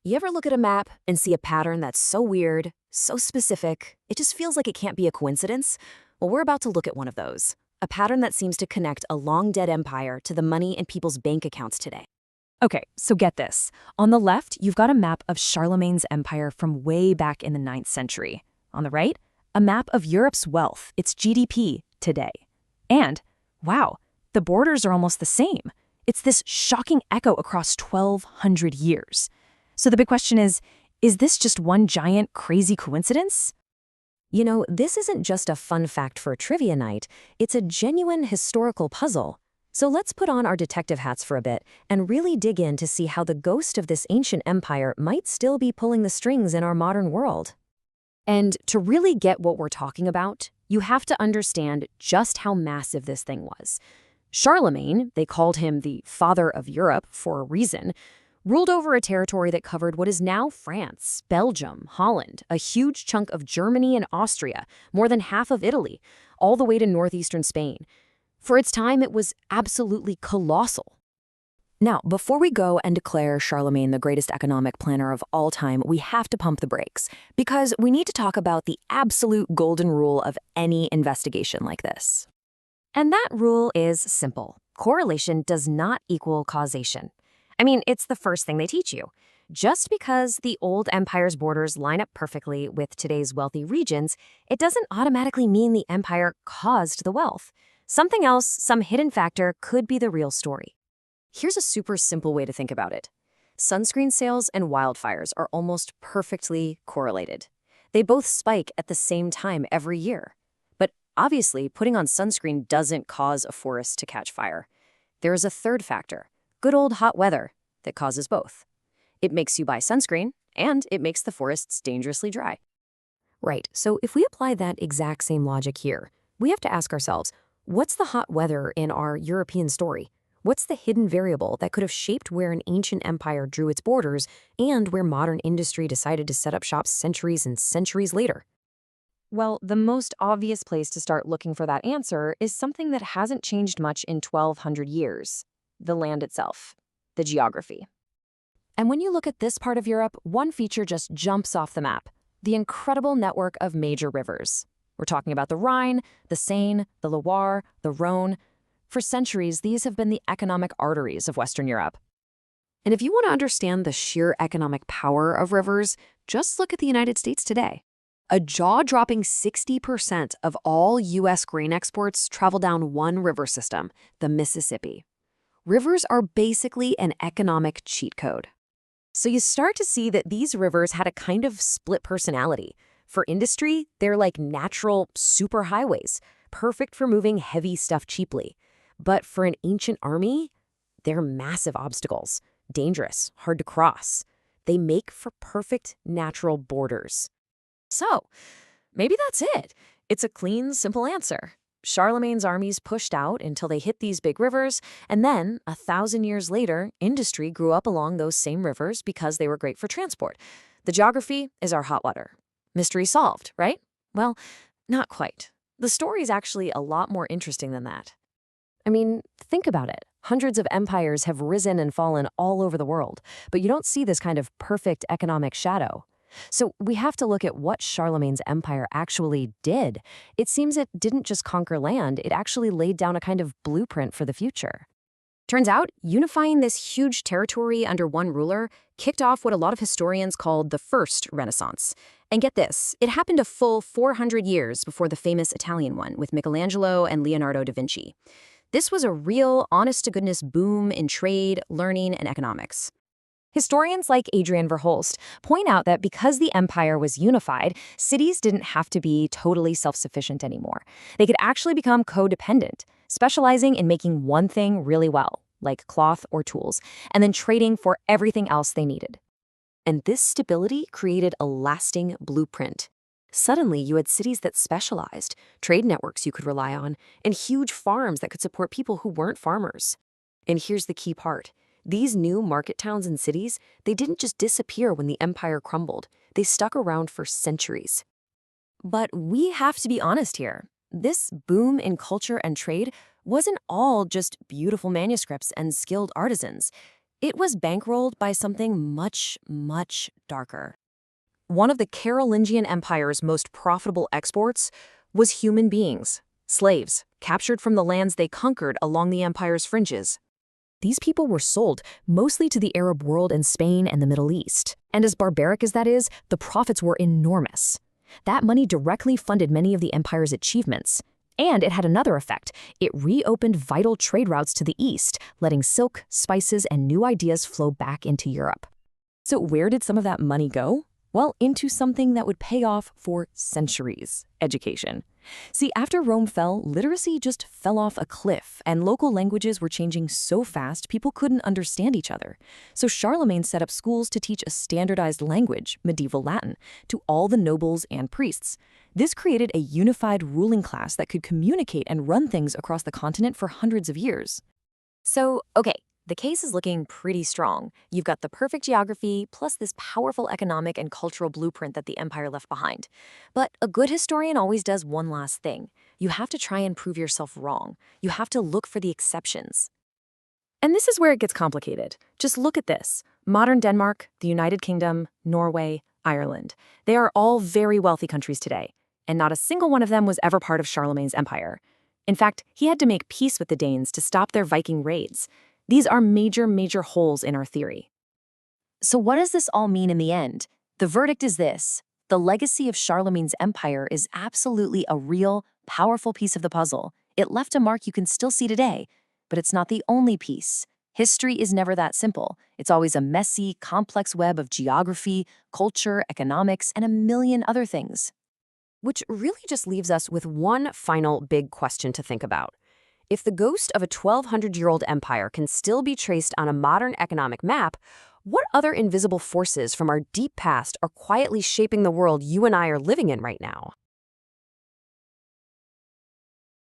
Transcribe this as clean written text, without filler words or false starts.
You ever look at a map and see a pattern that's so weird, so specific, it just feels like it can't be a coincidence? Well, we're about to look at one of those. A pattern that seems to connect a long-dead empire to the money in people's bank accounts today. Okay, so get this. On the left, you've got a map of Charlemagne's empire from way back in the 9th century. On the right, a map of Europe's wealth, its GDP, today. And, wow, the borders are almost the same. It's this shocking echo across 1,200 years. So the big question is this just one giant crazy coincidence? You know, this isn't just a fun fact for a trivia night, it's a genuine historical puzzle. So let's put on our detective hats for a bit and really dig in to see how the ghost of this ancient empire might still be pulling the strings in our modern world. And to really get what we're talking about, you have to understand just how massive this thing was. Charlemagne, they called him the father of Europe for a reason, ruled over a territory that covered what is now France, Belgium, Holland, a huge chunk of Germany and Austria, more than half of Italy, all the way to northeastern Spain. For its time, it was absolutely colossal. Now, before we go and declare Charlemagne the greatest economic planner of all time, we have to pump the brakes, because we need to talk about the absolute golden rule of any investigation like this. And that rule is simple. Correlation does not equal causation. I mean, it's the first thing they teach you. Just because the old empire's borders line up perfectly with today's wealthy regions, it doesn't automatically mean the empire caused the wealth. Something else, some hidden factor, could be the real story. Here's a super simple way to think about it. Sunscreen sales and wildfires are almost perfectly correlated. They both spike at the same time every year. But obviously, putting on sunscreen doesn't cause a forest to catch fire. There is a third factor. Good old hot weather that causes both. It makes you buy sunscreen, and it makes the forests dangerously dry. Right, so if we apply that exact same logic here, we have to ask ourselves, what's the hot weather in our European story? What's the hidden variable that could have shaped where an ancient empire drew its borders and where modern industry decided to set up shop centuries and centuries later? Well, the most obvious place to start looking for that answer is something that hasn't changed much in 1,200 years. The land itself, the geography. And when you look at this part of Europe, one feature just jumps off the map: the incredible network of major rivers. We're talking about the Rhine, the Seine, the Loire, the Rhone. For centuries, these have been the economic arteries of Western Europe. And if you want to understand the sheer economic power of rivers, just look at the United States today. A jaw-dropping 60% of all U.S. grain exports travel down one river system, the Mississippi. Rivers are basically an economic cheat code. So you start to see that these rivers had a kind of split personality. For industry, they're like natural superhighways, perfect for moving heavy stuff cheaply. But for an ancient army, they're massive obstacles, dangerous, hard to cross. They make for perfect natural borders. So, maybe that's it. It's a clean, simple answer. Charlemagne's armies pushed out until they hit these big rivers, and then, 1,000 years later, industry grew up along those same rivers because they were great for transport. The geography is our hot water. Mystery solved, right? Well, not quite. The story's actually a lot more interesting than that. I mean, think about it. Hundreds of empires have risen and fallen all over the world, but you don't see this kind of perfect economic shadow. So we have to look at what Charlemagne's empire actually did. It seems it didn't just conquer land, it actually laid down a kind of blueprint for the future. Turns out, unifying this huge territory under one ruler kicked off what a lot of historians called the First Renaissance. And get this, it happened a full 400 years before the famous Italian one with Michelangelo and Leonardo da Vinci. This was a real, honest-to-goodness boom in trade, learning, and economics. Historians like Adrian Verhulst point out that because the empire was unified, cities didn't have to be totally self-sufficient anymore. They could actually become codependent, specializing in making one thing really well, like cloth or tools, and then trading for everything else they needed. And this stability created a lasting blueprint. Suddenly, you had cities that specialized, trade networks you could rely on, and huge farms that could support people who weren't farmers. And here's the key part. These new market towns and cities, they didn't just disappear when the empire crumbled. They stuck around for centuries. But we have to be honest here. This boom in culture and trade wasn't all just beautiful manuscripts and skilled artisans. It was bankrolled by something much, much darker. One of the Carolingian Empire's most profitable exports was human beings, slaves, captured from the lands they conquered along the empire's fringes. These people were sold mostly to the Arab world in Spain and the Middle East. And as barbaric as that is, the profits were enormous. That money directly funded many of the empire's achievements. And it had another effect. It reopened vital trade routes to the east, letting silk, spices, and new ideas flow back into Europe. So where did some of that money go? Well, into something that would pay off for centuries: education. See, after Rome fell, literacy just fell off a cliff, and local languages were changing so fast people couldn't understand each other. So Charlemagne set up schools to teach a standardized language, medieval Latin, to all the nobles and priests. This created a unified ruling class that could communicate and run things across the continent for hundreds of years. So, okay, the case is looking pretty strong. You've got the perfect geography, plus this powerful economic and cultural blueprint that the empire left behind. But a good historian always does one last thing. You have to try and prove yourself wrong. You have to look for the exceptions. And this is where it gets complicated. Just look at this. Modern Denmark, the United Kingdom, Norway, Ireland. They are all very wealthy countries today, and not a single one of them was ever part of Charlemagne's empire. In fact, he had to make peace with the Danes to stop their Viking raids. These are major holes in our theory. So what does this all mean in the end? The verdict is this: the legacy of Charlemagne's empire is absolutely a real, powerful piece of the puzzle. It left a mark you can still see today, but it's not the only piece. History is never that simple. It's always a messy, complex web of geography, culture, economics, and a million other things. Which really just leaves us with one final big question to think about. If the ghost of a 1,200-year-old empire can still be traced on a modern economic map, what other invisible forces from our deep past are quietly shaping the world you and I are living in right now?